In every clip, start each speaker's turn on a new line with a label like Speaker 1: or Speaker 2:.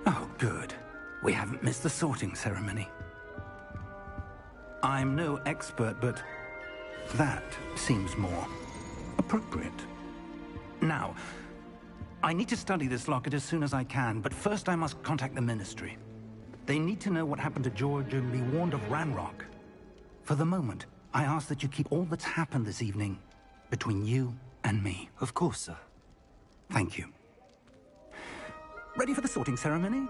Speaker 1: Oh, good. We haven't missed the sorting ceremony. I'm no expert, but that seems more appropriate. Now, I need to study this locket as soon as I can, but first I must contact the Ministry. They need to know what happened to George and be warned of Ranrock. For the moment, I ask that you keep all that's happened this evening between you and me.
Speaker 2: Of course, sir.
Speaker 1: Thank you. Ready for the sorting ceremony?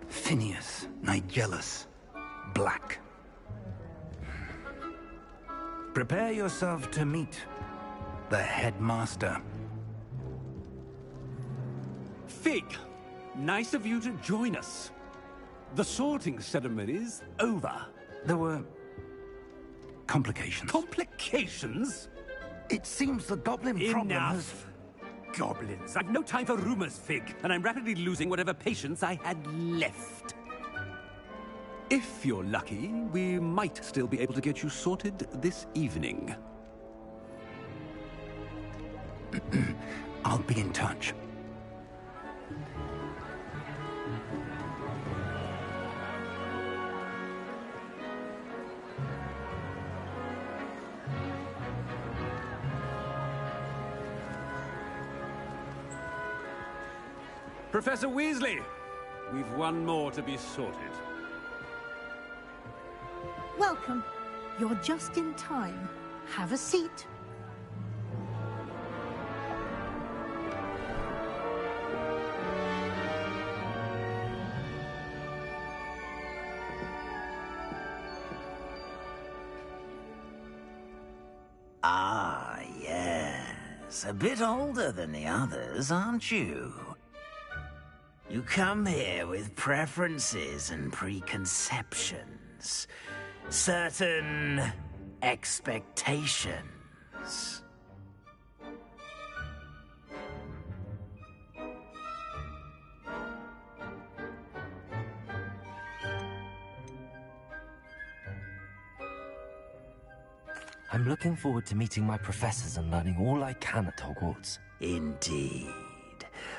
Speaker 1: Phineas, Nigellus, Black. Prepare yourself to meet the headmaster.
Speaker 3: Fig, nice of you to join us. The sorting ceremony's over.
Speaker 1: There were complications.
Speaker 3: Complications?
Speaker 1: It seems the goblin problem has...
Speaker 3: Enough! Goblins. I've no time for rumors, Fig, and I'm rapidly losing whatever patience I had left. If you're lucky, we might still be able to get you sorted this evening.
Speaker 1: I'll be in touch.
Speaker 3: Professor Weasley, we've one more to be sorted.
Speaker 4: Welcome. You're just in time. Have a seat.
Speaker 5: Ah, yes. A bit older than the others, aren't you? You come here with preferences and preconceptions. Certain expectations.
Speaker 2: I'm looking forward to meeting my professors and learning all I can at Hogwarts.
Speaker 5: Indeed.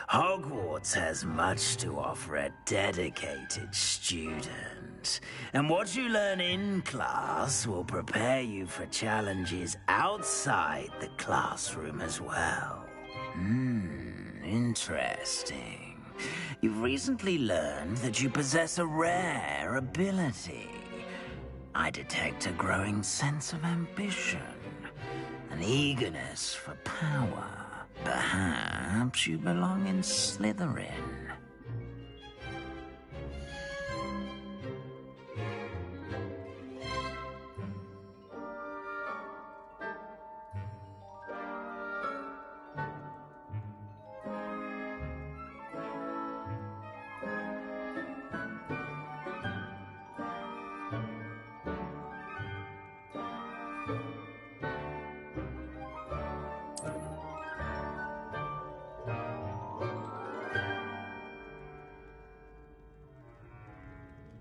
Speaker 5: Hogwarts has much to offer a dedicated student. And what you learn in class will prepare you for challenges outside the classroom as well. Interesting. You've recently learned that you possess a rare ability. I detect a growing sense of ambition, an eagerness for power. Perhaps you belong in Slytherin.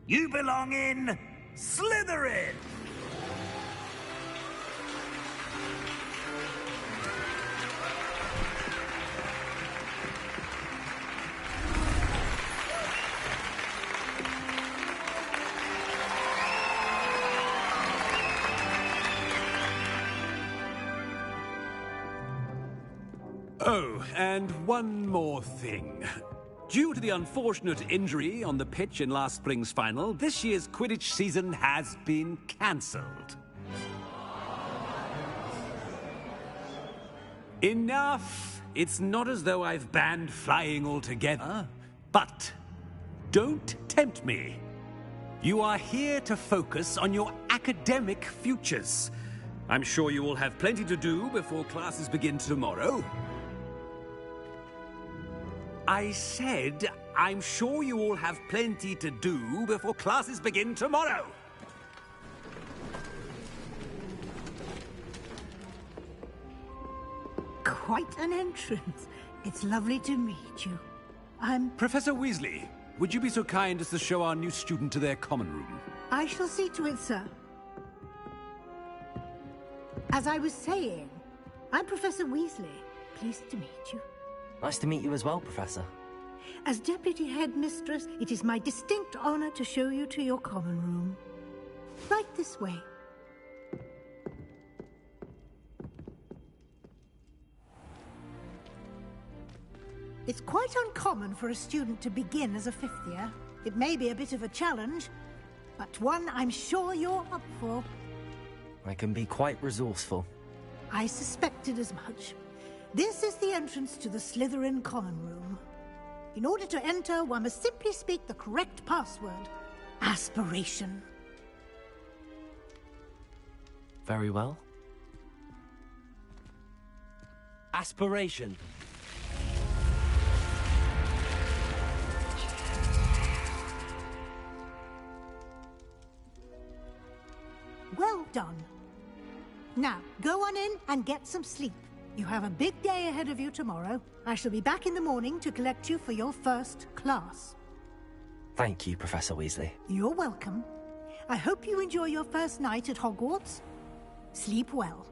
Speaker 5: You belong in Slytherin!
Speaker 3: Oh, and one more thing. Due to the unfortunate injury on the pitch in last spring's final, this year's Quidditch season has been cancelled. Enough! It's not as though I've banned flying altogether. But don't tempt me. You are here to focus on your academic futures. I'm sure you will have plenty to do before classes begin tomorrow. I said, I'm sure you all have plenty to do before classes begin tomorrow.
Speaker 4: quite an entrance. It's lovely to meet you.
Speaker 3: Professor Weasley, would you be so kind as to show our new student to their common room?
Speaker 4: I shall see to it, sir. As I was saying, I'm Professor Weasley. Pleased to meet you.
Speaker 2: Nice to meet you as well, Professor.
Speaker 4: As Deputy Headmistress, it is my distinct honor to show you to your common room. Right this way. It's quite uncommon for a student to begin as a fifth year. It may be a bit of a challenge, but one I'm sure you're up for.
Speaker 2: I can be quite resourceful.
Speaker 4: I suspected as much. This is the entrance to the Slytherin common room. In order to enter, one must simply speak the correct password. Aspiration.
Speaker 2: Very well. Aspiration.
Speaker 4: Well done. Now, go on in and get some sleep. You have a big day ahead of you tomorrow. I shall be back in the morning to collect you for your first class.
Speaker 2: Thank you, Professor Weasley.
Speaker 4: You're welcome. I hope you enjoy your first night at Hogwarts. Sleep well.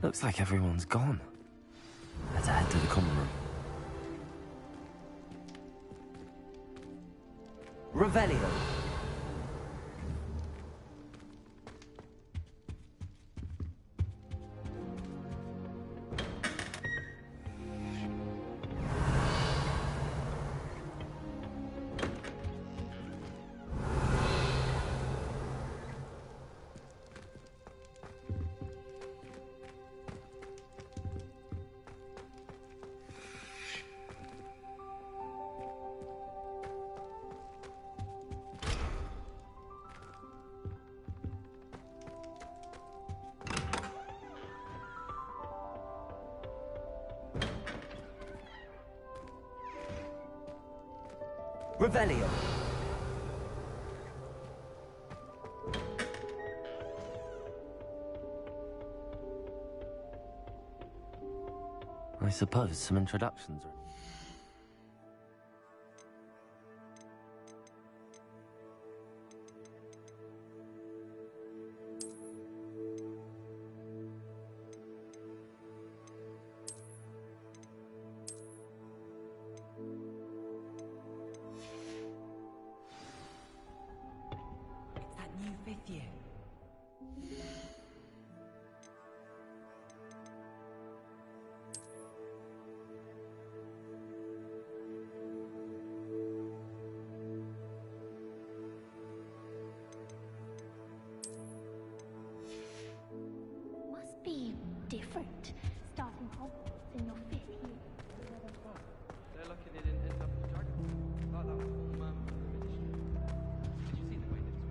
Speaker 2: Looks like everyone's gone. Let's head to the common room. Revelio. Revelio. I suppose some introductions are...
Speaker 6: Must be different, starting Hogwarts in your fifth year.
Speaker 7: They're lucky they didn't end up as dragons. Like that form edition. Did you see the way that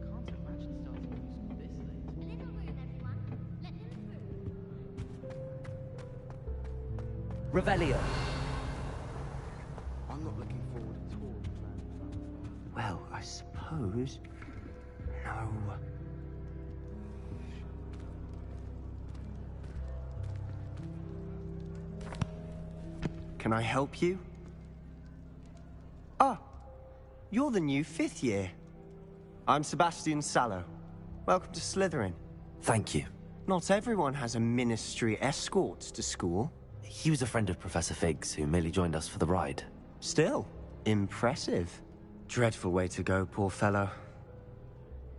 Speaker 7: can't imagine starting new school this late.
Speaker 6: Little room, everyone. Let him through.
Speaker 2: Revelio.
Speaker 7: I'm not looking forward at all, man.
Speaker 5: Well, I suppose... No.
Speaker 8: Can I help you? Ah, you're the new fifth year. I'm Sebastian Sallow. Welcome to Slytherin.
Speaker 2: Thank you.
Speaker 8: Not everyone has a ministry escort to school.
Speaker 2: He was a friend of Professor Fig's who merely joined us for the ride.
Speaker 8: Still, impressive. Dreadful way to go, poor fellow.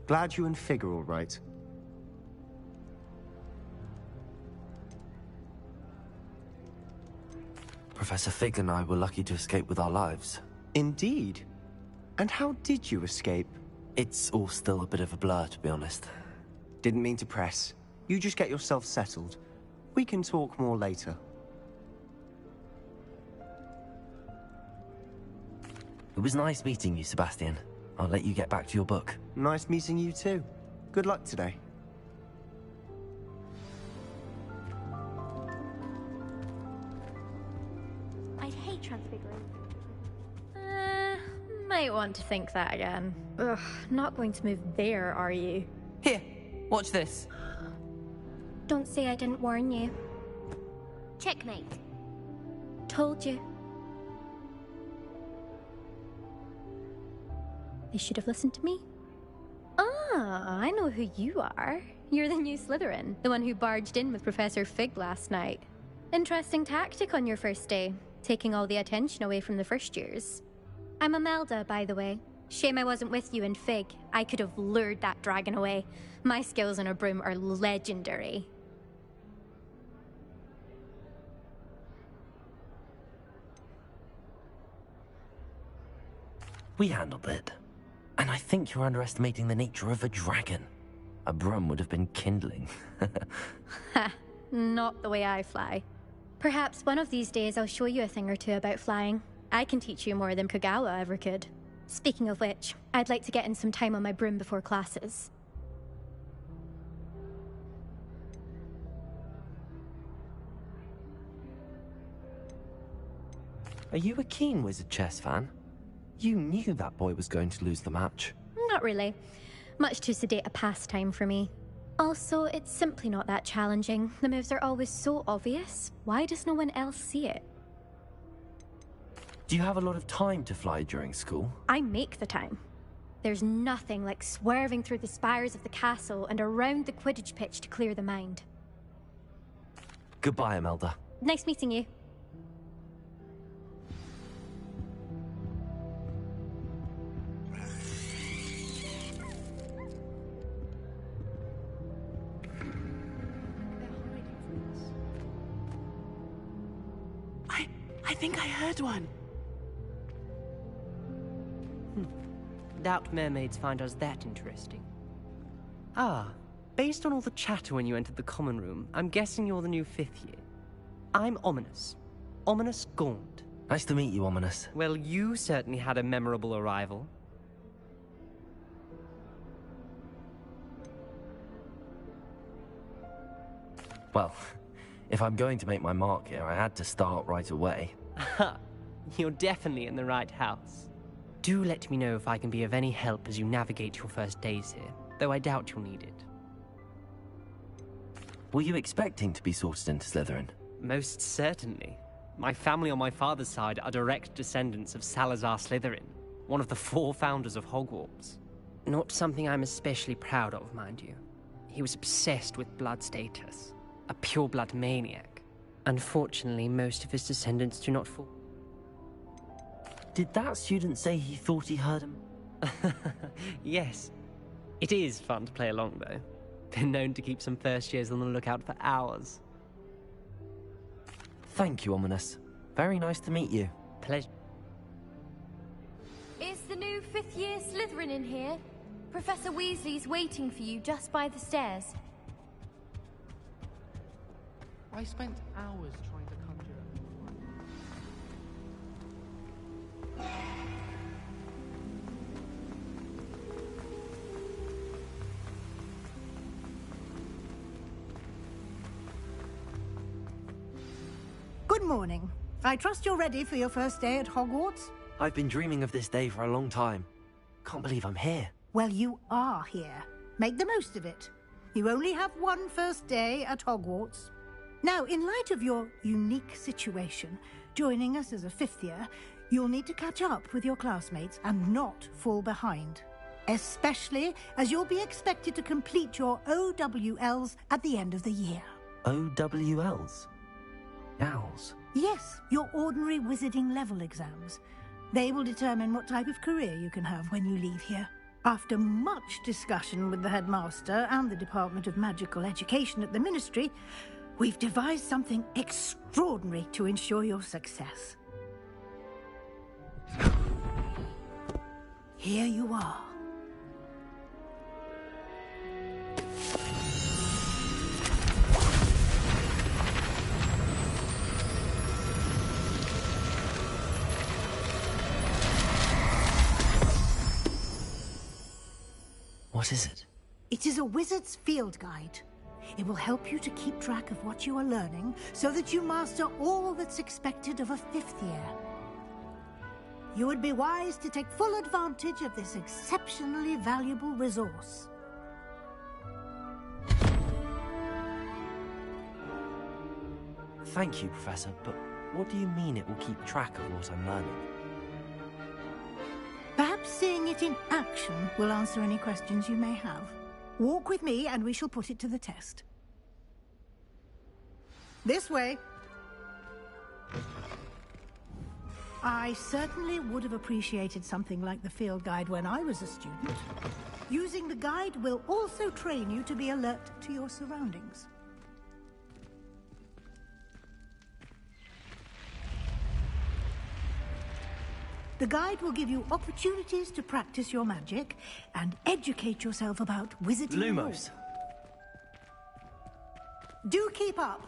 Speaker 8: Glad you and Fig are all right.
Speaker 2: Professor Fig and I were lucky to escape with our lives.
Speaker 8: Indeed. And how did you escape?
Speaker 2: It's all still a bit of a blur, to be honest.
Speaker 8: Didn't mean to press. You just get yourself settled. We can talk more later.
Speaker 2: It was nice meeting you, Sebastian. I'll let you get back to your book.
Speaker 8: Nice meeting you too. Good luck today.
Speaker 6: I'd hate transfiguring.
Speaker 9: Might want to think that again. Ugh, not going to move there, are you?
Speaker 10: Here, watch this.
Speaker 6: Don't say I didn't warn you. Checkmate. Told you. They should have listened to me.
Speaker 9: Ah, I know who you are. You're the new Slytherin, the one who barged in with Professor Fig last night. Interesting tactic on your first day, taking all the attention away from the first years.
Speaker 6: I'm Imelda, by the way. Shame I wasn't with you in Fig. I could have lured that dragon away.
Speaker 9: My skills on a broom are legendary.
Speaker 2: We handled it. And I think you're underestimating the nature of a dragon. A broom would have been kindling.
Speaker 9: Ha, not the way I fly.
Speaker 6: Perhaps one of these days I'll show you a thing or two about flying.
Speaker 9: I can teach you more than Kagawa ever could.
Speaker 6: Speaking of which, I'd like to get in some time on my broom before classes.
Speaker 2: Are you a keen Wizard Chess fan? You knew that boy was going to lose the match.
Speaker 6: Not really. Much too sedate a pastime for me. Also, it's simply not that challenging. The moves are always so obvious. Why does no one else see it?
Speaker 2: Do you have a lot of time to fly during school?
Speaker 6: I make the time. There's nothing like swerving through the spires of the castle and around the Quidditch pitch to clear the mind.
Speaker 2: Goodbye, Imelda.
Speaker 6: Nice meeting you.
Speaker 10: I think I heard one. Doubt mermaids find us that interesting. Ah, based on all the chatter when you entered the common room, I'm guessing you're the new 5th year. I'm Ominous. Ominous Gaunt.
Speaker 2: Nice to meet you, Ominous.
Speaker 10: Well, you certainly had a memorable arrival.
Speaker 2: Well, if I'm going to make my mark here, I had to start right away.
Speaker 10: You're definitely in the right house. Do let me know if I can be of any help as you navigate your first days here, though I doubt you'll need it.
Speaker 2: Were you expecting to be sorted into Slytherin?
Speaker 10: Most certainly. My family on my father's side are direct descendants of Salazar Slytherin, one of the 4 founders of Hogwarts. Not something I'm especially proud of, mind you. He was obsessed with blood status, a pure-blood maniac. Unfortunately, most of his descendants do not fall.
Speaker 2: Did that student say he thought he heard him?
Speaker 10: Yes. It is fun to play along, though. Been known to keep some first years on the lookout for hours.
Speaker 2: Thank you, Ominous. Very nice to meet you.
Speaker 10: Pleasure.
Speaker 11: Is the new 5th year Slytherin in here? Professor Weasley's waiting for you just by the stairs.
Speaker 7: I spent hours trying to conjure.
Speaker 4: Good morning. I trust you're ready for your first day at Hogwarts?
Speaker 2: I've been dreaming of this day for a long time. Can't believe I'm here.
Speaker 4: Well, you are here. Make the most of it. You only have one first day at Hogwarts. Now, in light of your unique situation, joining us as a 5th year, you'll need to catch up with your classmates and not fall behind. Especially as you'll be expected to complete your OWLs at the end of the year.
Speaker 2: OWLs? Owls?
Speaker 4: Yes, your ordinary wizarding level exams. They will determine what type of career you can have when you leave here. After much discussion with the headmaster and the Department of Magical Education at the Ministry, we've devised something extraordinary to ensure your success. Here you are.
Speaker 2: What is it?
Speaker 4: It is a wizard's field guide. It will help you to keep track of what you are learning so that you master all that's expected of a 5th year. You would be wise to take full advantage of this exceptionally valuable resource.
Speaker 2: Thank you, Professor, but what do you mean it will keep track of what I'm learning?
Speaker 4: Perhaps seeing it in action will answer any questions you may have. Walk with me and we shall put it to the test. This way. I certainly would have appreciated something like the field guide when I was a student. Using the guide will also train you to be alert to your surroundings. The guide will give you opportunities to practice your magic and educate yourself about wizarding.
Speaker 2: Lumos.
Speaker 4: Do keep up.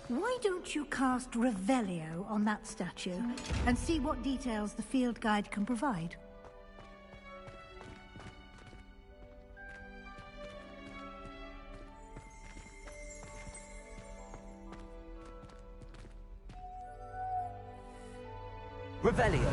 Speaker 4: Why don't you cast Revelio on that statue and see what details the field guide can provide?
Speaker 2: Revelio.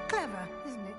Speaker 2: Clever, isn't it?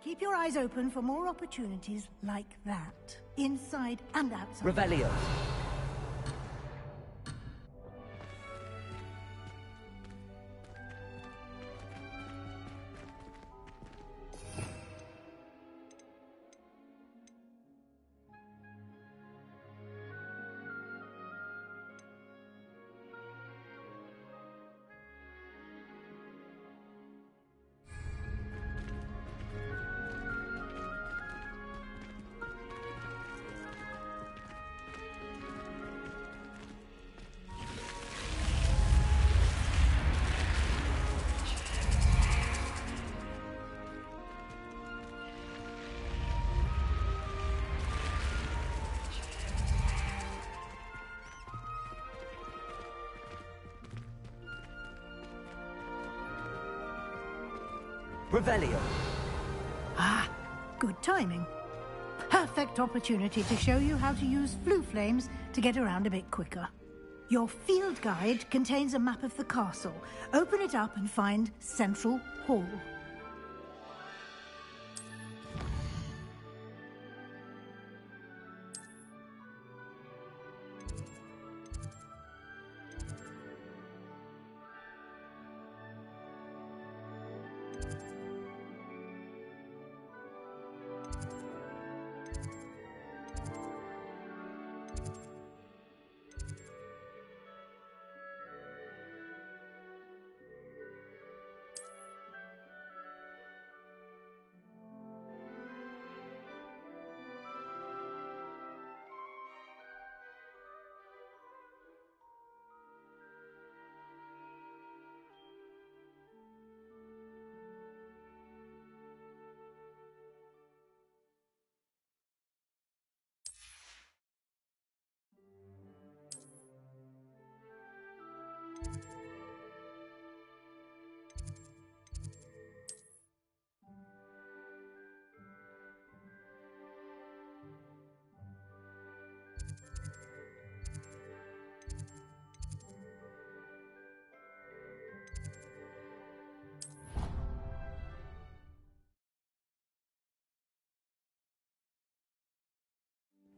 Speaker 2: Keep your eyes open for more opportunities like that, inside and outside. Revelio. Revelio.
Speaker 4: Ah, good timing. Perfect opportunity to show you how to use flue flames to get around a bit quicker. Your field guide contains a map of the castle. Open it up and find Central Hall.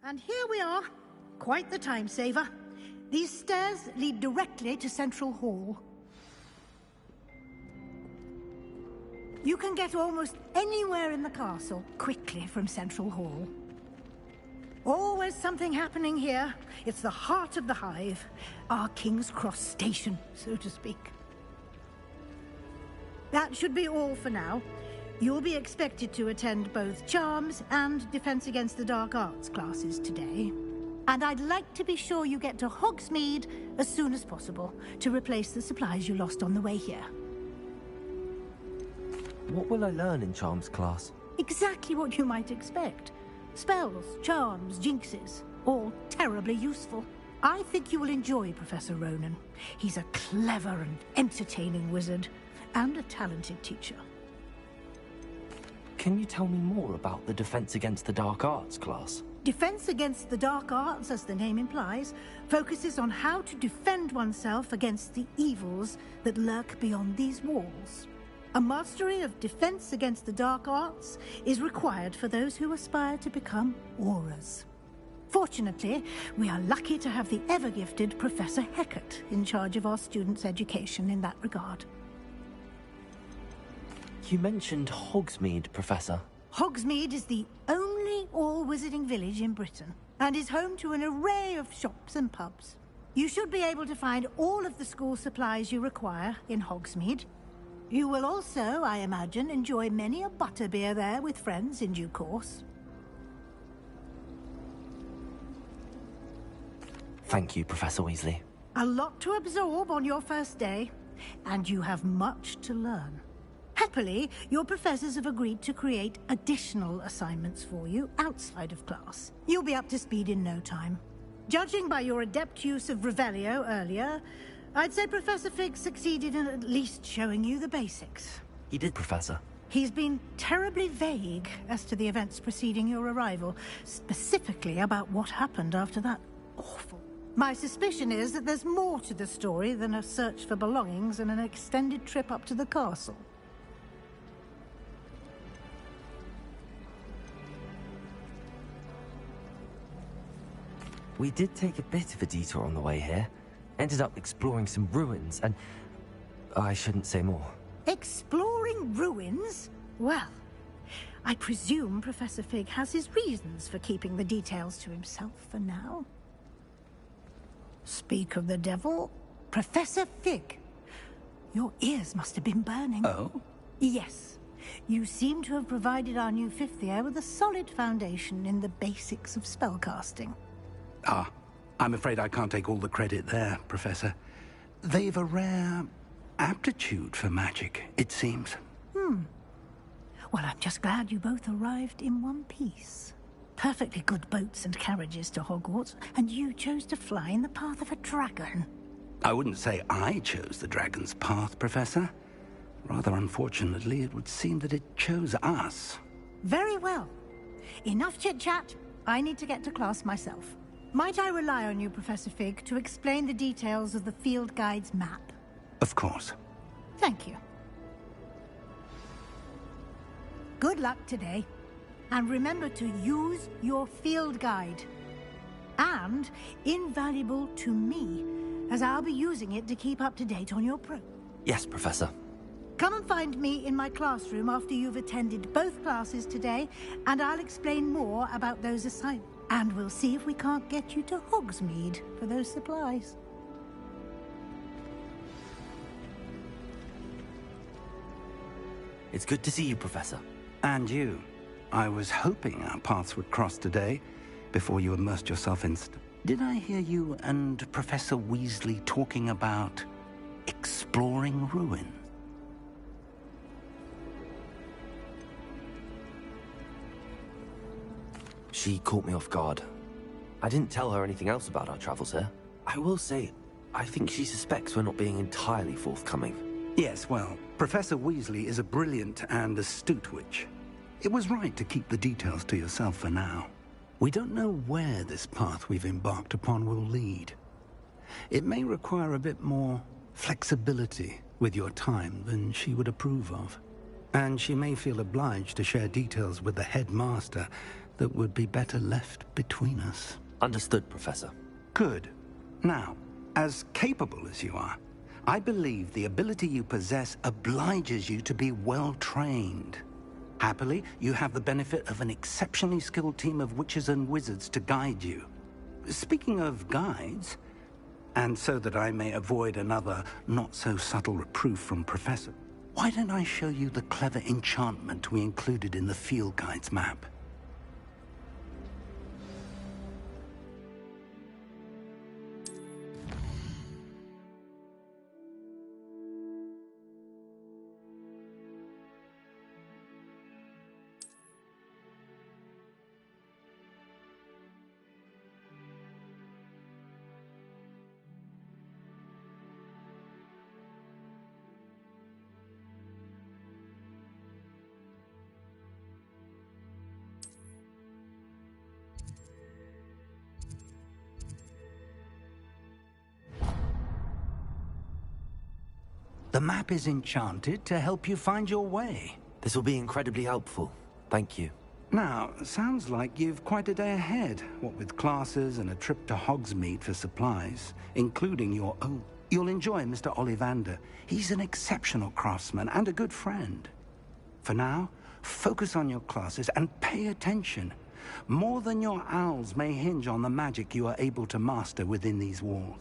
Speaker 4: And here we are. Quite the time saver. These stairs lead directly to Central Hall. You can get almost anywhere in the castle quickly from Central Hall. Always something happening here. It's the heart of the Hive. Our King's Cross station, so to speak. That should be all for now. You'll be expected to attend both Charms and Defense Against the Dark Arts classes today. And I'd like to be sure you get to Hogsmeade as soon as possible to replace the supplies you lost on the way here.
Speaker 2: What will I learn in Charms class?
Speaker 4: Exactly what you might expect. Spells, charms, jinxes, all terribly useful. I think you will enjoy Professor Ronan. He's a clever and entertaining wizard, and a talented teacher.
Speaker 2: Can you tell me more about the Defense Against the Dark Arts class?
Speaker 4: Defense Against the Dark Arts, as the name implies, focuses on how to defend oneself against the evils that lurk beyond these walls. A mastery of Defense Against the Dark Arts is required for those who aspire to become Auras. Fortunately, we are lucky to have the ever-gifted Professor Hecat in charge of our students' education in that regard.
Speaker 2: You mentioned Hogsmeade, Professor.
Speaker 4: Hogsmeade is the only all-wizarding village in Britain, and is home to an array of shops and pubs. You should be able to find all of the school supplies you require in Hogsmeade. You will also, I imagine, enjoy many a butterbeer there with friends in due course.
Speaker 2: Thank you, Professor Weasley.
Speaker 4: A lot to absorb on your first day, and you have much to learn. Happily, your professors have agreed to create additional assignments for you outside of class. You'll be up to speed in no time. Judging by your adept use of Revelio earlier, I'd say Professor Fig succeeded in at least showing you the basics.
Speaker 2: He did, Professor.
Speaker 4: He's been terribly vague as to the events preceding your arrival, specifically about what happened after that awful. My suspicion is that there's more to the story than a search for belongings and an extended trip up to the castle.
Speaker 2: We did take a bit of a detour on the way here. Ended up exploring some ruins, and I shouldn't say more.
Speaker 4: Exploring ruins? Well, I presume Professor Fig has his reasons for keeping the details to himself for now. Speak of the devil, Professor Fig. Your ears must have been burning.
Speaker 1: Oh?
Speaker 4: Yes. You seem to have provided our new fifth year with a solid foundation in the basics of spellcasting.
Speaker 1: Ah, I'm afraid I can't take all the credit there, Professor. They've a rare aptitude for magic, it seems.
Speaker 4: Well, I'm just glad you both arrived in one piece. Perfectly good boats and carriages to Hogwarts, and you chose to fly in the path of a dragon.
Speaker 1: I wouldn't say I chose the dragon's path, Professor. Rather unfortunately, it would seem that it chose us.
Speaker 4: Very well. Enough chit-chat. I need to get to class myself. Might I rely on you, Professor Fig, to explain the details of the field guide's map?
Speaker 1: Of course.
Speaker 4: Thank you. Good luck today. And remember to use your field guide. And invaluable to me, as I'll be using it to keep up to date on your
Speaker 2: Yes, Professor.
Speaker 4: Come and find me in my classroom after you've attended both classes today, and I'll explain more about those assignments. And we'll see if we can't get you to Hogsmeade for those supplies.
Speaker 2: It's good to see you, Professor.
Speaker 1: And you. I was hoping our paths would cross today, before you immersed yourself in... Did I hear you and Professor Weasley talking about exploring ruins?
Speaker 2: She caught me off guard. I didn't tell her anything else about our travels here. I will say, I think she suspects we're not being entirely forthcoming.
Speaker 1: Yes, well, Professor Weasley is a brilliant and astute witch. It was right to keep the details to yourself for now. We don't know where this path we've embarked upon will lead. It may require a bit more flexibility with your time than she would approve of. And she may feel obliged to share details with the headmaster that would be better left between us.
Speaker 2: Understood, Professor.
Speaker 1: Good. Now, as capable as you are, I believe the ability you possess obliges you to be well trained. Happily, you have the benefit of an exceptionally skilled team of witches and wizards to guide you. Speaking of guides, and so that I may avoid another not-so-subtle reproof from Professor, why don't I show you the clever enchantment we included in the field guide's map? The map is enchanted to help you find your way.
Speaker 2: This will be incredibly helpful. Thank you.
Speaker 1: Now, sounds like you've quite a day ahead, what with classes and a trip to Hogsmeade for supplies, including your own. You'll enjoy Mr. Ollivander. He's an exceptional craftsman and a good friend. For now, focus on your classes and pay attention. More than your owls may hinge on the magic you are able to master within these walls.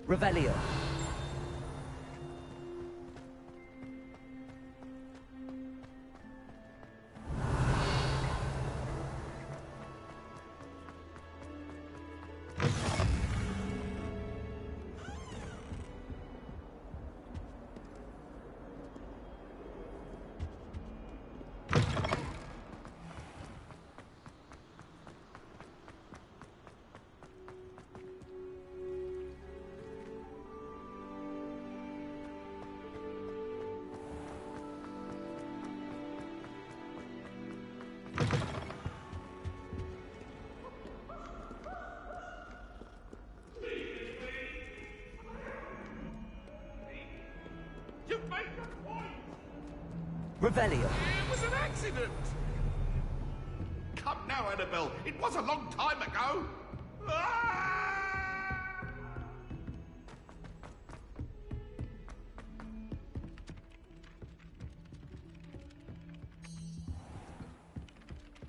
Speaker 2: Revelio. Revelio.
Speaker 12: It was an accident! Come now, Annabelle. It was a long time ago. Ah!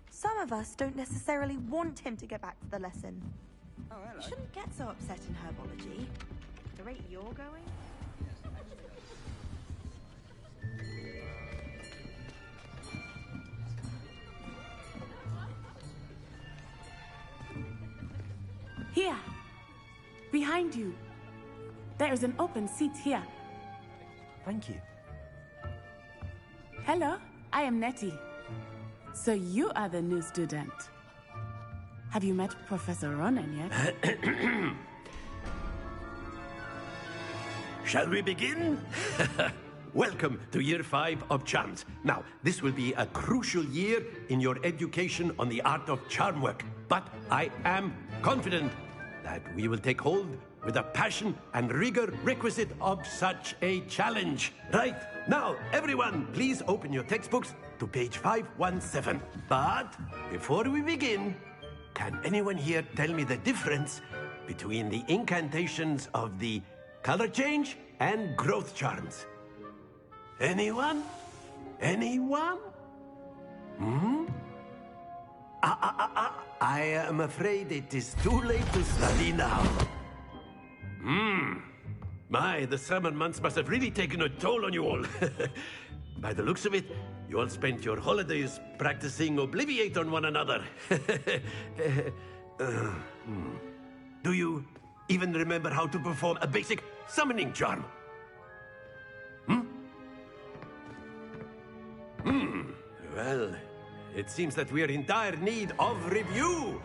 Speaker 13: Some of us don't necessarily want him to get back to the lesson. Oh, hello. You shouldn't get so upset in herbology. At the rate you're going.
Speaker 14: Here, behind you. There is an open seat here.
Speaker 2: Thank you.
Speaker 14: Hello, I am Nettie. So you are the new student. Have you met Professor Ronan yet?
Speaker 15: Shall we begin? Welcome to Year 5 of Charms. Now, this will be a crucial year in your education on the art of charm work. But I am confident that we will take hold with the passion and rigor requisite of such a challenge. Right, now, everyone, please open your textbooks to page 517. But before we begin, can anyone here tell me the difference between the incantations of the color change and growth charms? Anyone? Anyone? I am afraid it is too late to study now. My, the summer months must have really taken a toll on you all. By the looks of it, you all spent your holidays practicing Obliviate on one another. Do you even remember how to perform a basic summoning charm? Well, it seems that we are in dire need of review.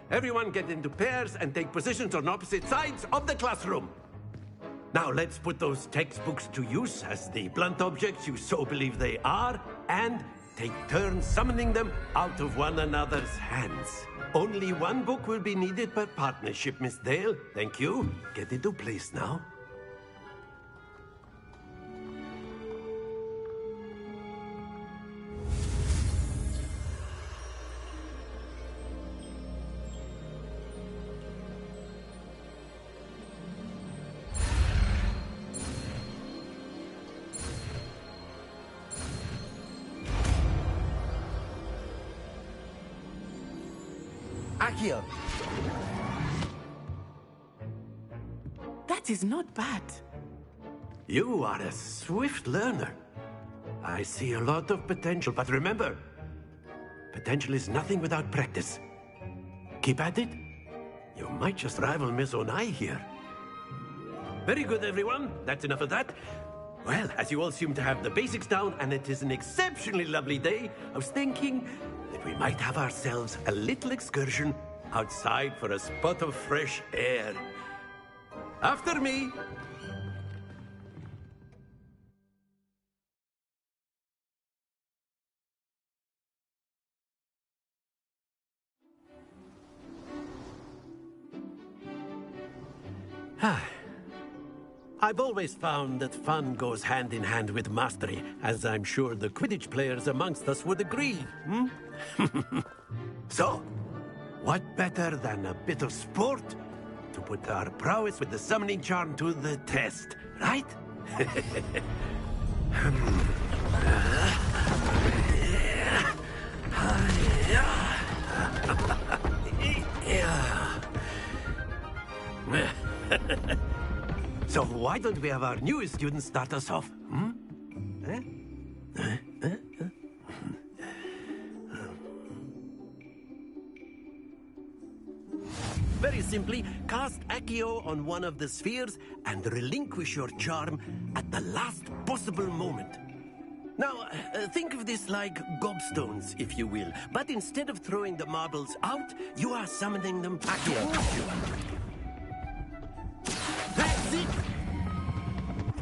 Speaker 15: Everyone get into pairs and take positions on opposite sides of the classroom. Now let's put those textbooks to use as the blunt objects you so believe they are, and take turns summoning them out of one another's hands. Only one book will be needed per partnership, Miss Dale. Thank you. Get into place now.
Speaker 8: Accio!
Speaker 14: That is not bad.
Speaker 15: You are a swift learner. I see a lot of potential, but remember, potential is nothing without practice. Keep at it. You might just rival Miss Onai here. Very good, everyone. That's enough of that. Well, as you all seem to have the basics down, and it is an exceptionally lovely day, I was thinking that we might have ourselves a little excursion outside for a spot of fresh air. After me. I've always found that fun goes hand in hand with mastery, as I'm sure the Quidditch players amongst us would agree, So, what better than a bit of sport to put our prowess with the summoning charm to the test, right? So why don't we have our newest student start us off? Very simply, cast Accio on one of the spheres and relinquish your charm at the last possible moment. Now, think of this like gobstones, if you will. But instead of throwing the marbles out, you are summoning them back towards you. That's it!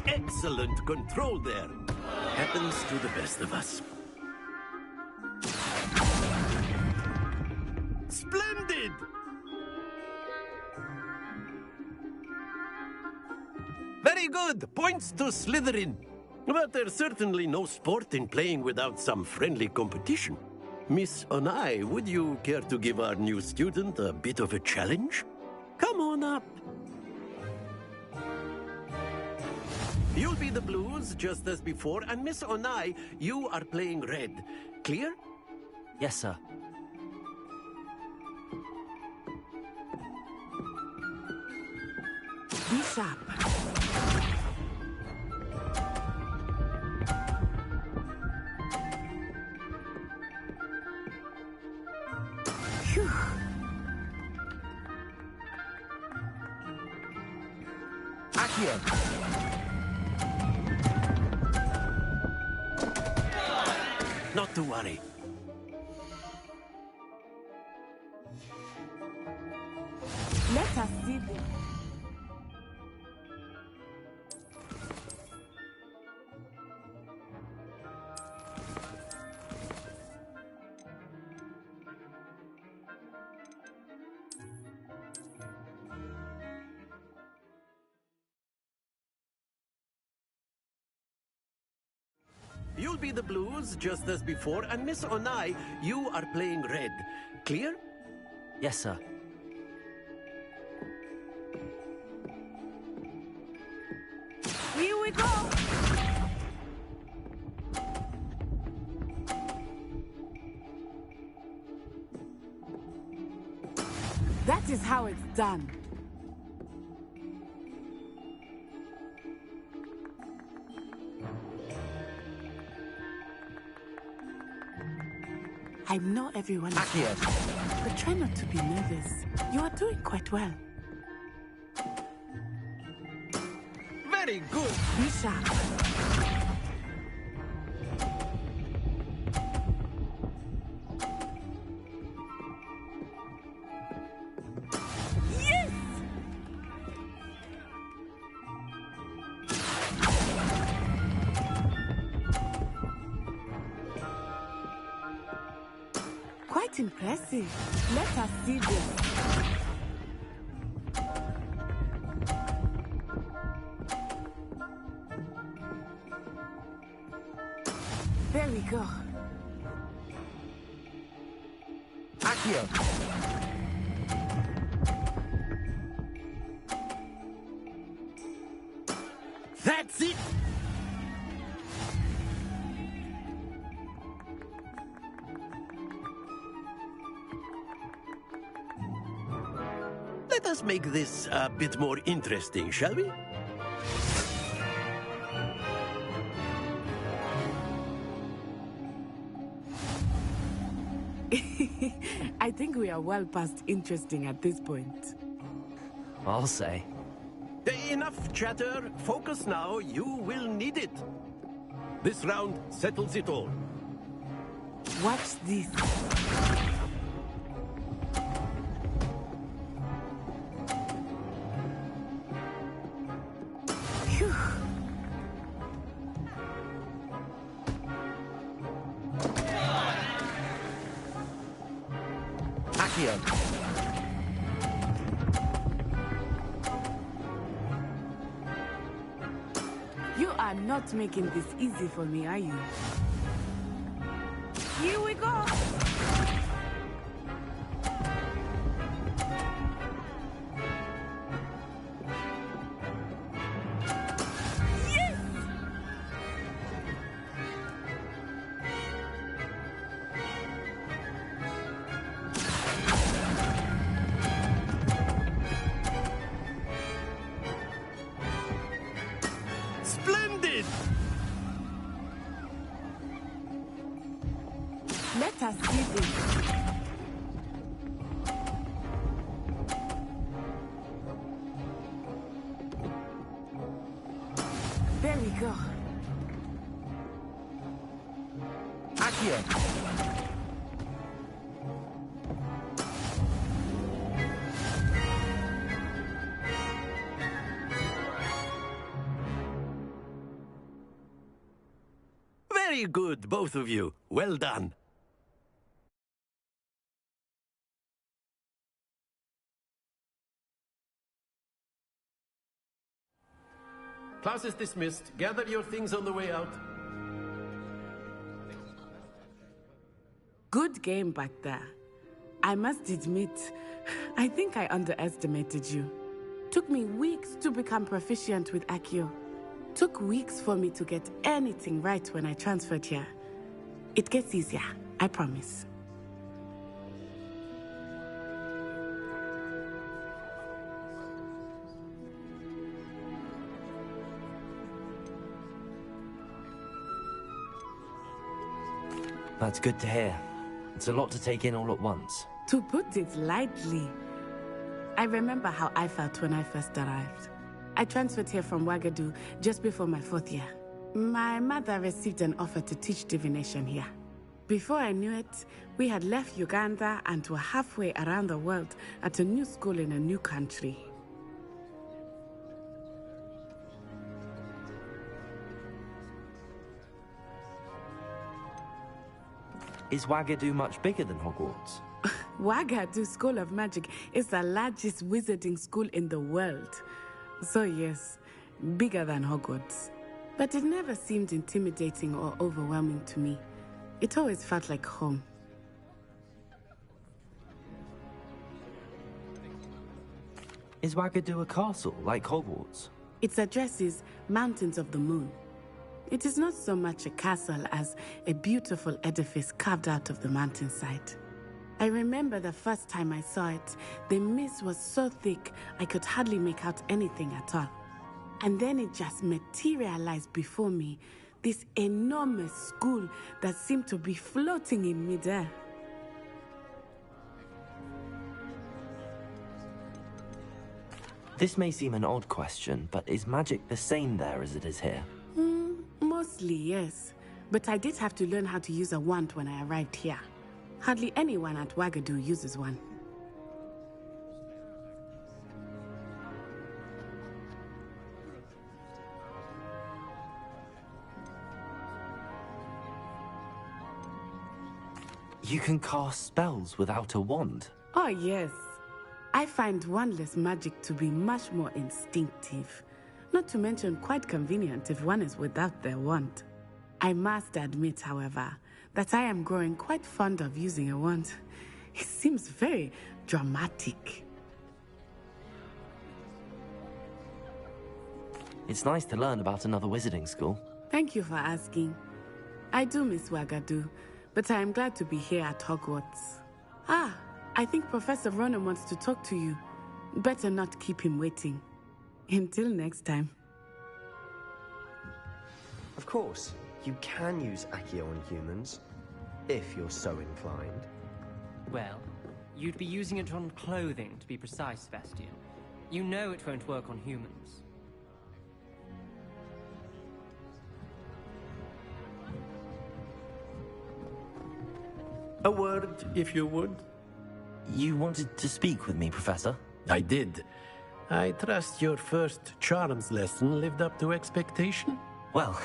Speaker 15: Excellent control there. Happens to the best of us. Splendid! Very good. Points to Slytherin. But there's certainly no sport in playing without some friendly competition. Miss Onai, would you care to give our new student a bit of a challenge? Come on up. You'll be the blues, just as before, and Miss Onai, you are playing red. Clear?
Speaker 2: Yes, sir.
Speaker 14: Be sharp. Phew.
Speaker 8: Accio!
Speaker 15: Not to worry.
Speaker 14: Let us see them.
Speaker 15: You'll be the blues, just as before, and Miss Onai, you are playing red. Clear?
Speaker 2: Yes, sir.
Speaker 14: Here we go! That is how it's done. I know everyone is
Speaker 8: Accio!
Speaker 14: but try not to be nervous. You are doing quite well.
Speaker 15: Very good.
Speaker 14: Be sharp. Quite impressive. Let us see this. There we go.
Speaker 2: Accio!
Speaker 15: That's it! Let us make this a bit more interesting, shall we?
Speaker 14: I think we are well past interesting at this point.
Speaker 2: I'll say.
Speaker 15: Enough chatter. Focus now. You will need it. This round settles it all.
Speaker 14: Watch this. Phew.
Speaker 2: Accio!
Speaker 14: You are not making this easy for me, are you? Here we go! Yes!
Speaker 15: Splendid!
Speaker 14: Let us see this. There we go.
Speaker 2: Accio!
Speaker 15: Very good, both of you. Well done. Class is dismissed. Gather your things on the way out.
Speaker 14: Good game back there. I must admit, I think I underestimated you. Took me weeks to become proficient with Accio. Took weeks for me to get anything right when I transferred here. It gets easier, I promise.
Speaker 2: That's good to hear. It's a lot to take in all at once.
Speaker 14: To put it lightly, I remember how I felt when I first arrived. I transferred here from Ouagadougou just before my 4th year. My mother received an offer to teach divination here. Before I knew it, we had left Uganda and were halfway around the world at a new school in a new country.
Speaker 2: Is Ouagadougou much bigger than Hogwarts?
Speaker 14: Ouagadougou School of Magic is the largest wizarding school in the world. So yes, bigger than Hogwarts. But it never seemed intimidating or overwhelming to me. It always felt like home.
Speaker 2: Is Ouagadougou a castle, like Hogwarts?
Speaker 14: Its address is Mountains of the Moon. It is not so much a castle as a beautiful edifice carved out of the mountainside. I remember the first time I saw it, the mist was so thick I could hardly make out anything at all. And then it just materialized before me, this enormous school that seemed to be floating in midair.
Speaker 2: This may seem an odd question, but is magic the same there as it is here?
Speaker 14: Mostly, yes. But I did have to learn how to use a wand when I arrived here. Hardly anyone at Ouagadougou uses one.
Speaker 2: You can cast spells without a wand?
Speaker 14: Oh, yes. I find wandless magic to be much more instinctive. Not to mention quite convenient if one is without their wand. I must admit, however, that I am growing quite fond of using a wand. It seems very dramatic.
Speaker 2: It's nice to learn about another wizarding school.
Speaker 14: Thank you for asking. I do miss Wagadu, but I am glad to be here at Hogwarts. Ah, I think Professor Ronan wants to talk to you. Better not keep him waiting. Until next time.
Speaker 8: Of course, you can use Accio on humans, if you're so inclined.
Speaker 10: Well, you'd be using it on clothing, to be precise, Sebastian. You know it won't work on humans.
Speaker 15: A word, if you would.
Speaker 2: You wanted to speak with me, Professor?
Speaker 15: I did. I trust your first charms lesson lived up to expectation?
Speaker 2: Well,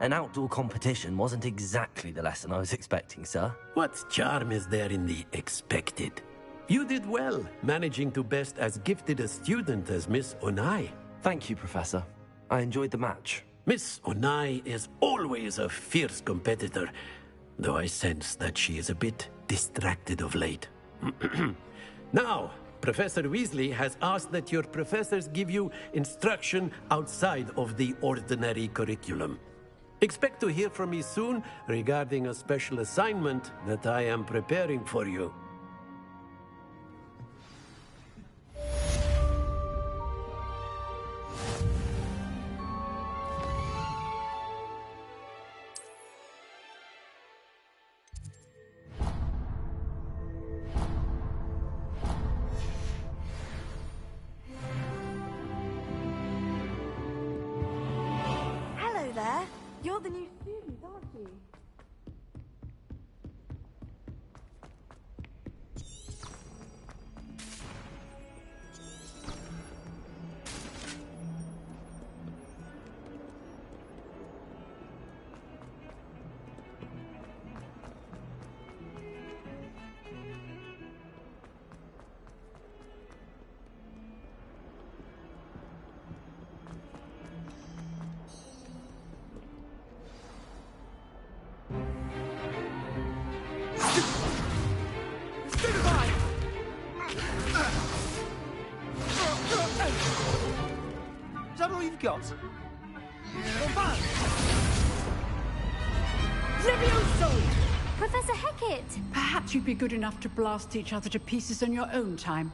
Speaker 2: an outdoor competition wasn't exactly the lesson I was expecting, sir.
Speaker 15: What charm is there in the expected? You did well, managing to best as gifted a student as Miss Onai.
Speaker 2: Thank you, Professor. I enjoyed the match.
Speaker 15: Miss Onai is always a fierce competitor, though I sense that she is a bit distracted of late. Now, Professor Weasley has asked that your professors give you instruction outside of the ordinary curriculum. Expect to hear from me soon regarding a special assignment that I am preparing for you.
Speaker 13: Hello there. You're the new student, aren't you?
Speaker 16: Is that all you've got?
Speaker 17: Levioso!
Speaker 11: Professor Hecat!
Speaker 17: Perhaps you'd be good enough to blast each other to pieces in your own time.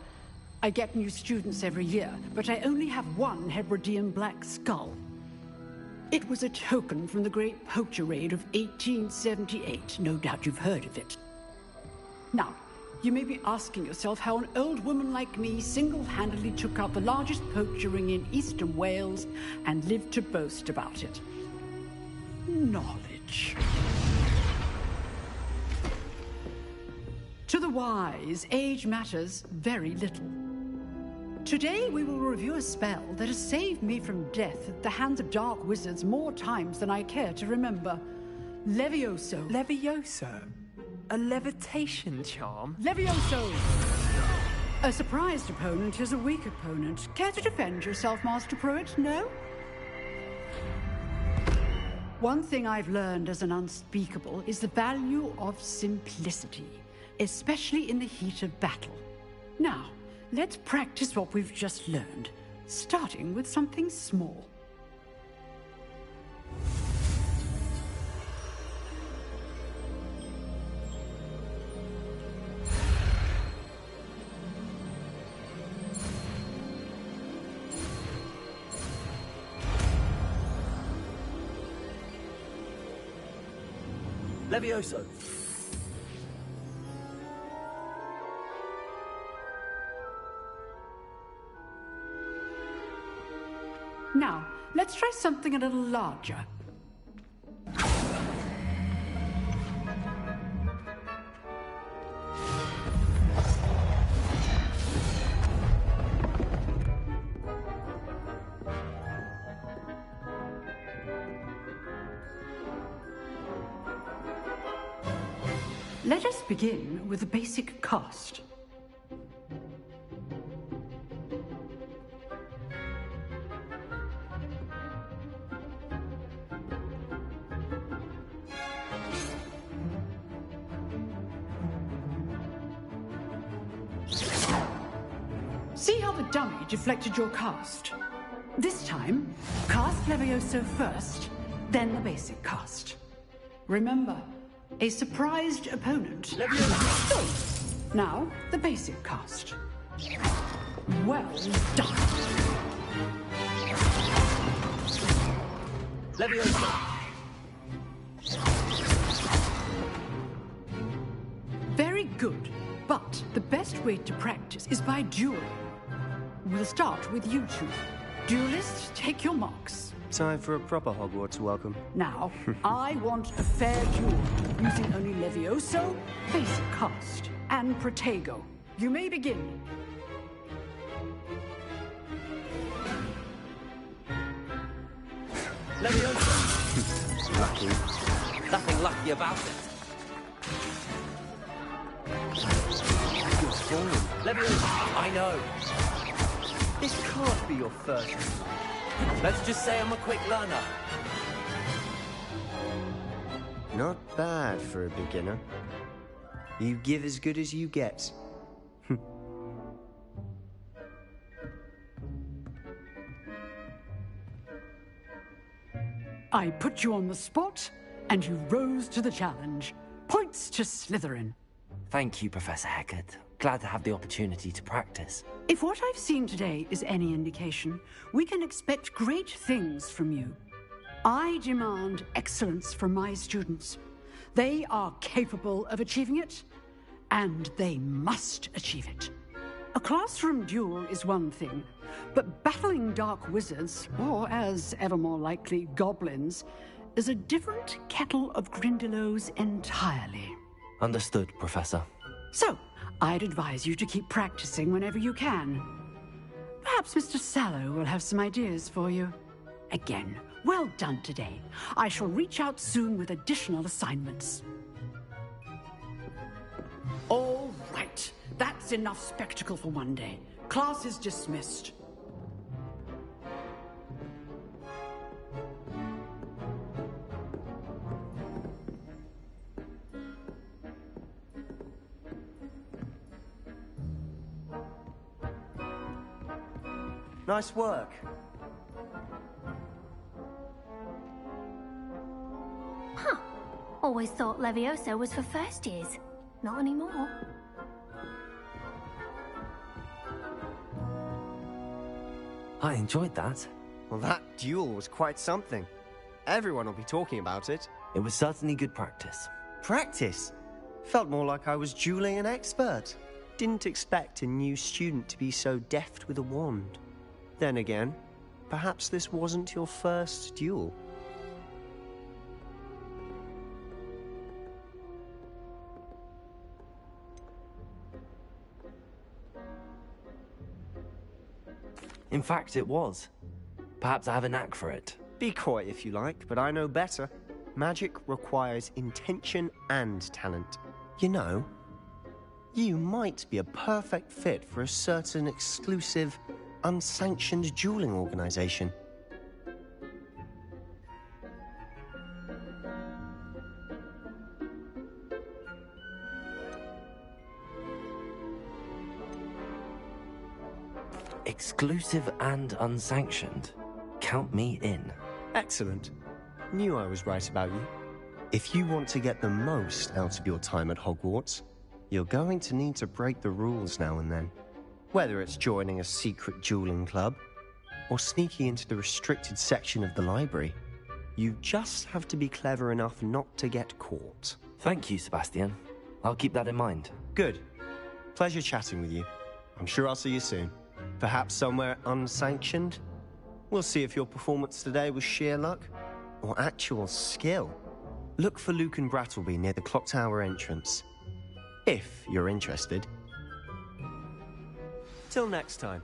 Speaker 17: I get new students every year, but I only have one Hebridean black skull. It was a token from the Great Poacher Raid of 1878. No doubt you've heard of it. Now, you may be asking yourself how an old woman like me single-handedly took out the largest poacher ring in eastern Wales and lived to boast about it. Knowledge. To the wise, age matters very little. Today we will review a spell that has saved me from death at the hands of dark wizards more times than I care to remember. Levioso.
Speaker 16: Levioso? A levitation charm?
Speaker 17: Levioso! A surprised opponent is a weak opponent. Care to defend yourself, Master Pruitt? No? One thing I've learned as an unspeakable is the value of simplicity, especially in the heat of battle. Now, let's practice what we've just learned, starting with something small.
Speaker 2: Levioso!
Speaker 17: Now, let's try something a little larger. Let us begin with the basic cast. See how the dummy deflected your cast? This time, cast Levioso first, then the basic cast. Remember, a surprised opponent. Levioso! Now, the basic cast. Well done.
Speaker 2: Levioso!
Speaker 17: Very good, but the best way to practice is by dueling. We'll start with you two. Duelists, take your marks.
Speaker 8: Time for a proper Hogwarts welcome.
Speaker 17: Now, I want a fair duel, using only Levioso, basic cast, and Protego. You may begin.
Speaker 2: Levioso! Lucky. Nothing lucky about it. You're falling. Levioso! I know.
Speaker 8: This can't be your first.
Speaker 2: Let's just say I'm a quick learner.
Speaker 8: Not bad for a beginner. You give as good as you get.
Speaker 17: I put you on the spot, and you rose to the challenge. Points to Slytherin.
Speaker 2: Thank you, Professor Hecat. Glad to have the opportunity to practice.
Speaker 17: If what I've seen today is any indication, we can expect great things from you. I demand excellence from my students. They are capable of achieving it, and they must achieve it. A classroom duel is one thing, but battling dark wizards, or as ever more likely, goblins, is a different kettle of Grindylows entirely.
Speaker 2: Understood, Professor.
Speaker 17: So, I'd advise you to keep practicing whenever you can. Perhaps Mr. Sallow will have some ideas for you. Again, well done today. I shall reach out soon with additional assignments. All right. That's enough spectacle for one day. Class is dismissed.
Speaker 8: Nice work.
Speaker 11: Huh. Always thought Levioso was for first years. Not anymore.
Speaker 2: I enjoyed that.
Speaker 8: Well, that duel was quite something. Everyone will be talking about it.
Speaker 2: It was certainly good practice.
Speaker 8: Practice? Felt more like I was dueling an expert. Didn't expect a new student to be so deft with a wand. Then again, perhaps this wasn't your first duel.
Speaker 2: In fact, it was. Perhaps I have a knack for it.
Speaker 8: Be coy if you like, but I know better. Magic requires intention and talent. You know, you might be a perfect fit for a certain exclusive, unsanctioned dueling organization.
Speaker 2: Exclusive and unsanctioned. Count me in.
Speaker 8: Excellent. Knew I was right about you. If you want to get the most out of your time at Hogwarts, you're going to need to break the rules now and then. Whether it's joining a secret dueling club, or sneaking into the restricted section of the library, you just have to be clever enough not to get caught.
Speaker 2: Thank you, Sebastian. I'll keep that in mind.
Speaker 8: Good. Pleasure chatting with you. I'm sure I'll see you soon. Perhaps somewhere unsanctioned? We'll see if your performance today was sheer luck or actual skill. Look for Luke and Brattleby near the clock tower entrance. If you're interested. Till next time.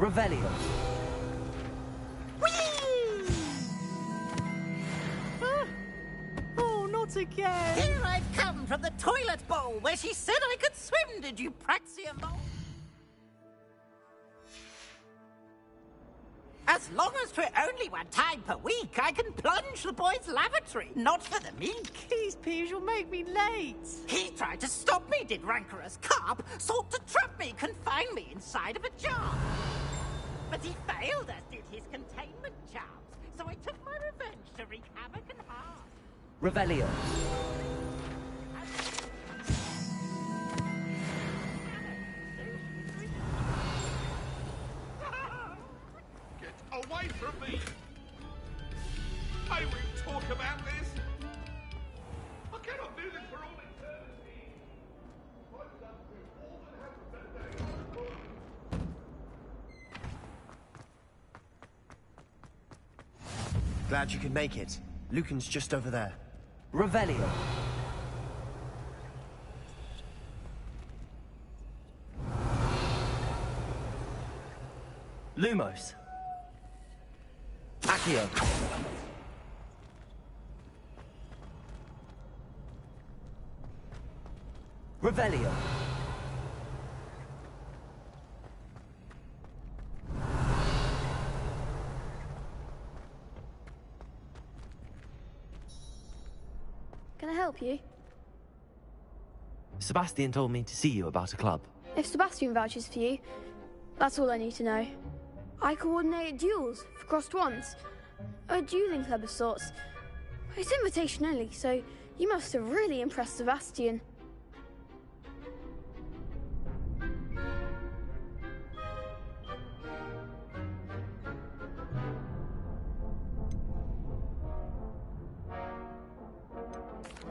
Speaker 2: Revelio.
Speaker 18: Oh, not again!
Speaker 5: Here I've come from the toilet bowl where she said I could swim, did you praxium bowl? As long as for only one time per week, I can plunge the boy's lavatory, not for the meek.
Speaker 18: Please, Peeves, you'll make me late.
Speaker 5: He tried to stop me, did rancorous carp, sought to trap me, confine me inside of a jar. But he failed, as did his containment charms, so I took my revenge to wreak havoc and harm.
Speaker 2: Revelio.
Speaker 12: Away from me! I won't talk about this! I cannot do this for all eternity! I've done all that happened that day.
Speaker 8: Glad you could make it. Lucan's just over there.
Speaker 2: Revelio. Lumos. Accio. Revelio.
Speaker 19: Can I help you?
Speaker 2: Sebastian told me to see you about a club.
Speaker 19: If Sebastian vouches for you, that's all I need to know. I coordinate duels for crossed ones. A dueling club of sorts. It's invitation only, so you must have really impressed Sebastian.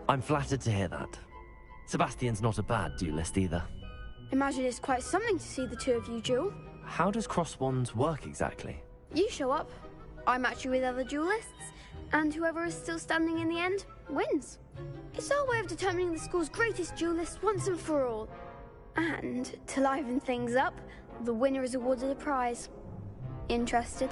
Speaker 2: I'm flattered to hear that. Sebastian's not a bad duelist either.
Speaker 19: Imagine it's quite something to see the two of you duel.
Speaker 2: How does cross wands work exactly?
Speaker 19: You show up, I match you with other duelists, and whoever is still standing in the end wins. It's our way of determining the school's greatest duelist once and for all. And to liven things up, the winner is awarded a prize. Interested?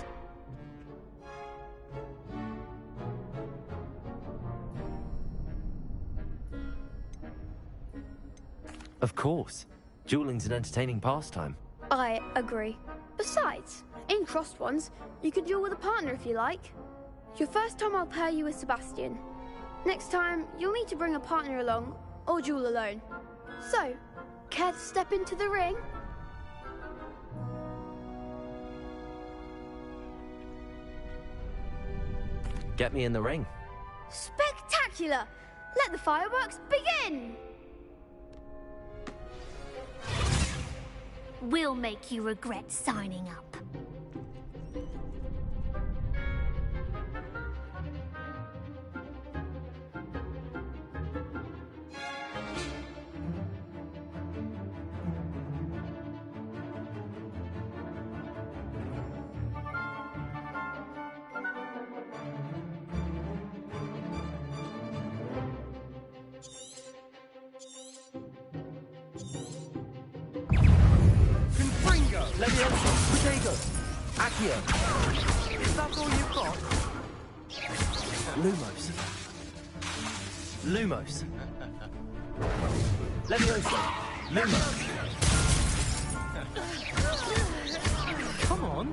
Speaker 2: Of course. Dueling's an entertaining pastime.
Speaker 19: I agree. Besides, in crossed ones, you can duel with a partner if you like. Your first time I'll pair you with Sebastian. Next time, you'll need to bring a partner along, or duel alone. So, care to step into the ring?
Speaker 2: Get me in the ring.
Speaker 19: Spectacular! Let the fireworks begin!
Speaker 20: We'll make you regret signing up.
Speaker 2: Levioso, Protego, Accio. Is that all you've got? Lumos. Lumos. Levioso. Lumos. Come on.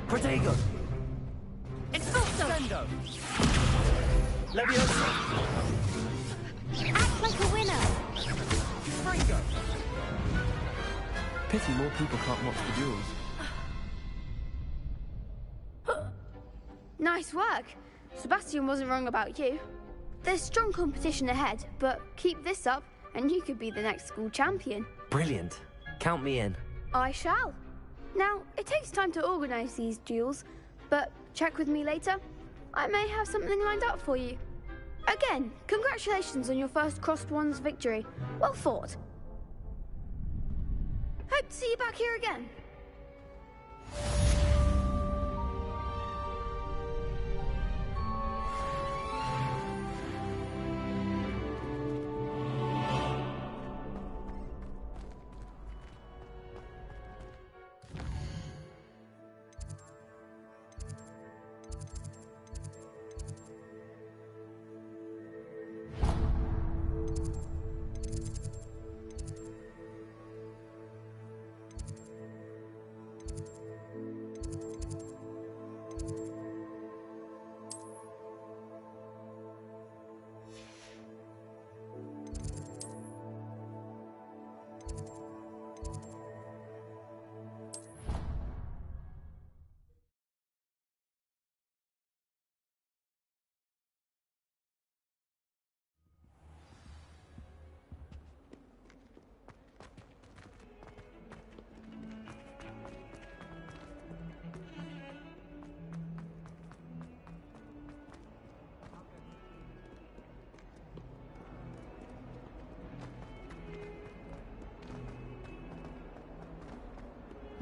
Speaker 2: Protego.
Speaker 20: Expulso.
Speaker 2: Levioso.
Speaker 20: Act like a winner.
Speaker 2: Franco.
Speaker 16: Pity more people can't watch the duels.
Speaker 19: Nice work. Sebastian wasn't wrong about you. There's strong competition ahead, but keep this up and you could be the next school champion.
Speaker 2: Brilliant. Count me in.
Speaker 19: I shall. Now, it takes time to organise these duels, but check with me later. I may have something lined up for you. Again, congratulations on your first crossed ones victory. Well fought. Hope to see you back here again.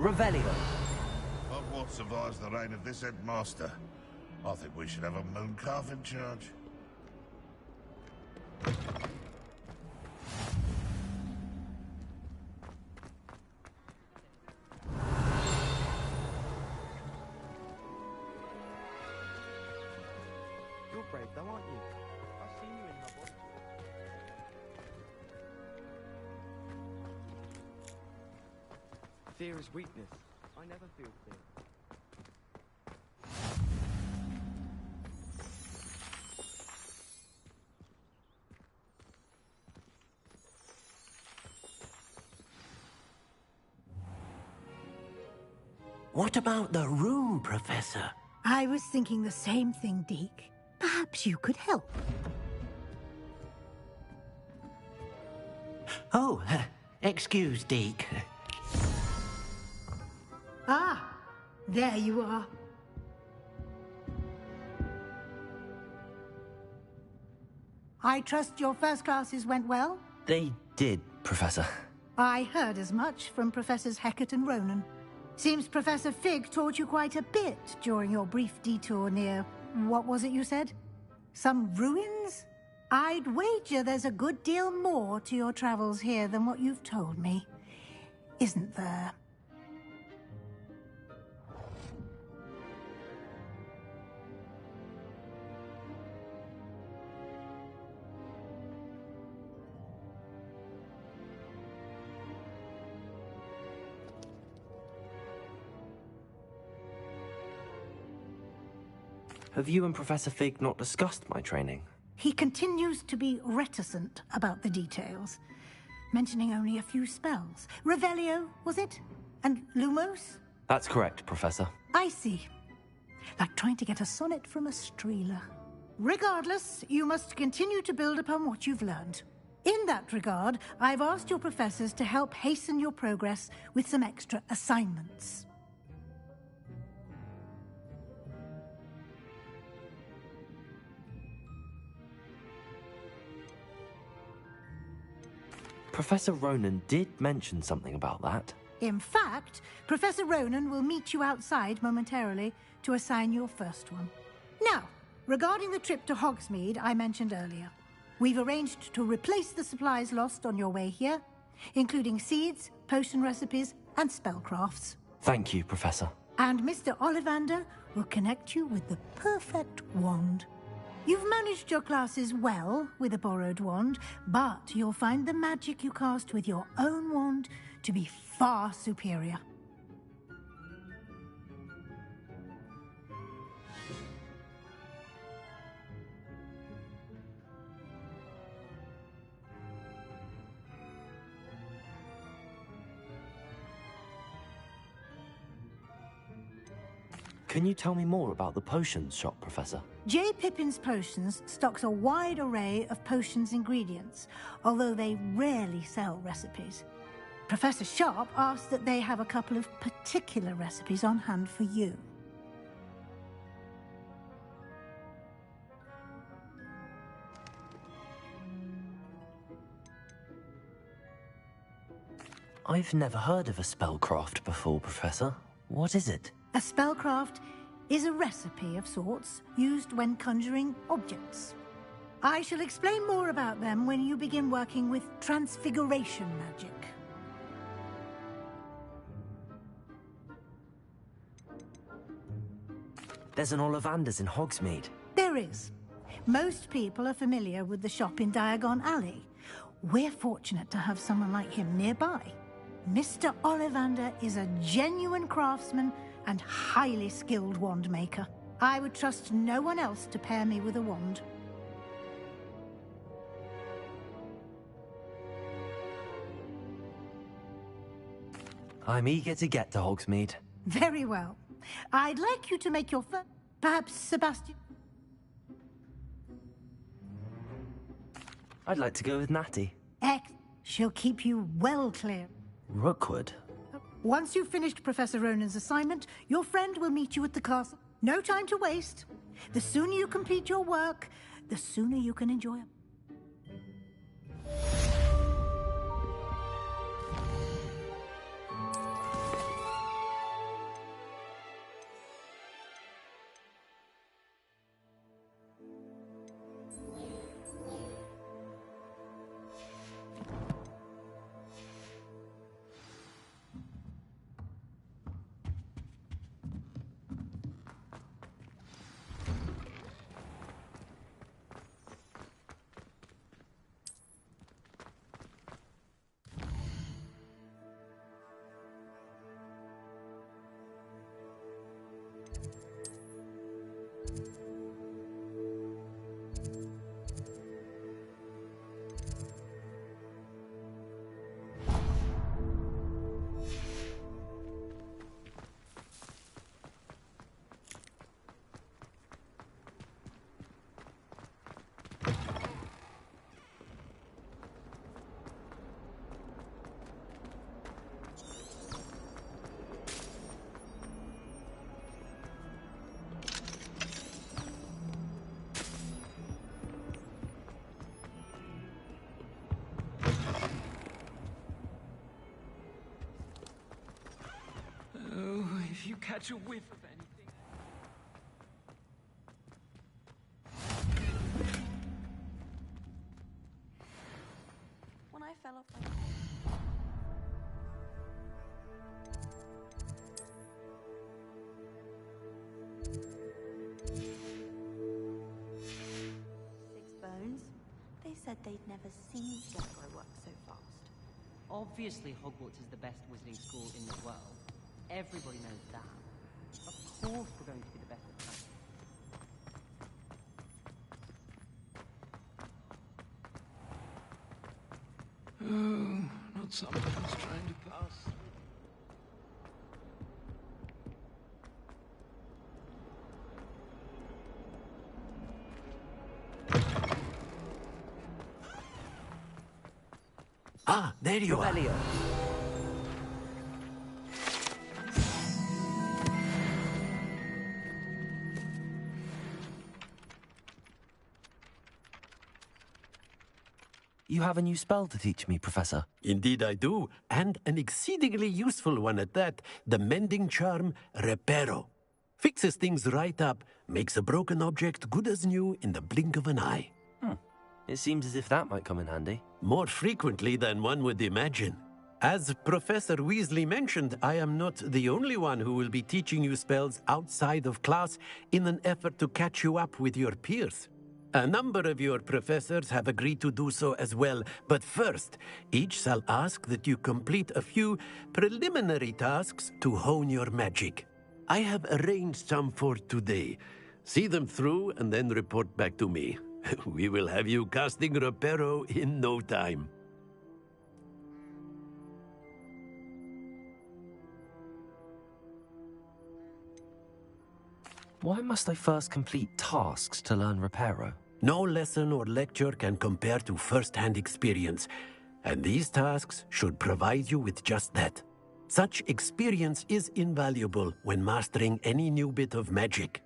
Speaker 2: Revelio.
Speaker 12: Hogwarts survives the reign of this headmaster. I think we should have a moon calf in charge.
Speaker 16: You're brave though, aren't you? I've seen you in Hogwarts. Fear is weakness. I never feel fear.
Speaker 5: What about the room, Professor?
Speaker 4: I was thinking the same thing, Deke. Perhaps you could help.
Speaker 5: Oh, excuse, Deke.
Speaker 4: Ah, there you are. I trust your first classes went well?
Speaker 2: They did, Professor.
Speaker 4: I heard as much from Professors Hecat and Ronan. Seems Professor Fig taught you quite a bit during your brief detour near... what was it you said? Some ruins? I'd wager there's a good deal more to your travels here than what you've told me. Isn't there?
Speaker 2: Have you and Professor Fig not discussed my training?
Speaker 4: He continues to be reticent about the details, mentioning only a few spells. Revelio, was it? And Lumos?
Speaker 2: That's correct, Professor.
Speaker 4: I see. Like trying to get a sonnet from a streeler. Regardless, you must continue to build upon what you've learned. In that regard, I've asked your professors to help hasten your progress with some extra assignments.
Speaker 2: Professor Ronan did mention something about that.
Speaker 4: In fact, Professor Ronan will meet you outside momentarily to assign your first one. Now, regarding the trip to Hogsmeade I mentioned earlier, we've arranged to replace the supplies lost on your way here, including seeds, potion recipes, and spellcrafts.
Speaker 2: Thank you, Professor.
Speaker 4: And Mr. Ollivander will connect you with the perfect wand. You've managed your classes well with a borrowed wand, but you'll find the magic you cast with your own wand to be far superior.
Speaker 2: Can you tell me more about the potions shop, Professor?
Speaker 4: J. Pippin's Potions stocks a wide array of potions ingredients, although they rarely sell recipes. Professor Sharp asked that they have a couple of particular recipes on hand for you.
Speaker 2: I've never heard of a spellcraft before, Professor. What is it?
Speaker 4: A spellcraft is a recipe of sorts used when conjuring objects. I shall explain more about them when you begin working with transfiguration magic.
Speaker 2: There's an Ollivander's in Hogsmeade.
Speaker 4: There is. Most people are familiar with the shop in Diagon Alley. We're fortunate to have someone like him nearby. Mr. Ollivander is a genuine craftsman and highly skilled wand maker. I would trust no one else to pair me with a wand.
Speaker 2: I'm eager to get to Hogsmeade.
Speaker 4: Very well. I'd like you to make your first... Perhaps Sebastian...
Speaker 2: I'd like to go with Natty.
Speaker 4: She'll keep you well clear.
Speaker 2: Rookwood?
Speaker 4: Once you've finished Professor Ronan's assignment, your friend will meet you at the castle. No time to waste. The sooner you complete your work, the sooner you can enjoy it.
Speaker 16: catch a whiff of anything.
Speaker 13: When I fell off my... Six bones. They said they'd never seen Scarecrow work so fast.
Speaker 10: Obviously, Hogwarts is the best wizarding school in the world. Everybody knows that. Of course we're going to be the best at that.
Speaker 16: Oh, not something I was trying to pass.
Speaker 15: Ah, there you are.
Speaker 2: You have a new spell to teach me, Professor.
Speaker 15: Indeed I do, and an exceedingly useful one at that. The mending charm, Reparo. Fixes things right up, makes a broken object good as new in the blink of an eye.
Speaker 2: It seems as if that might come in handy.
Speaker 15: More frequently than one would imagine. As Professor Weasley mentioned, I am not the only one who will be teaching you spells outside of class in an effort to catch you up with your peers. A number of your professors have agreed to do so as well, but first, each shall ask that you complete a few preliminary tasks to hone your magic. I have arranged some for today. See them through and then report back to me. We will have you casting Reparo in no time.
Speaker 2: Why must I first complete tasks to learn Reparo?
Speaker 15: No lesson or lecture can compare to first-hand experience, and these tasks should provide you with just that. Such experience is invaluable when mastering any new bit of magic.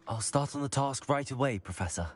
Speaker 2: I'll start on the task right away, Professor.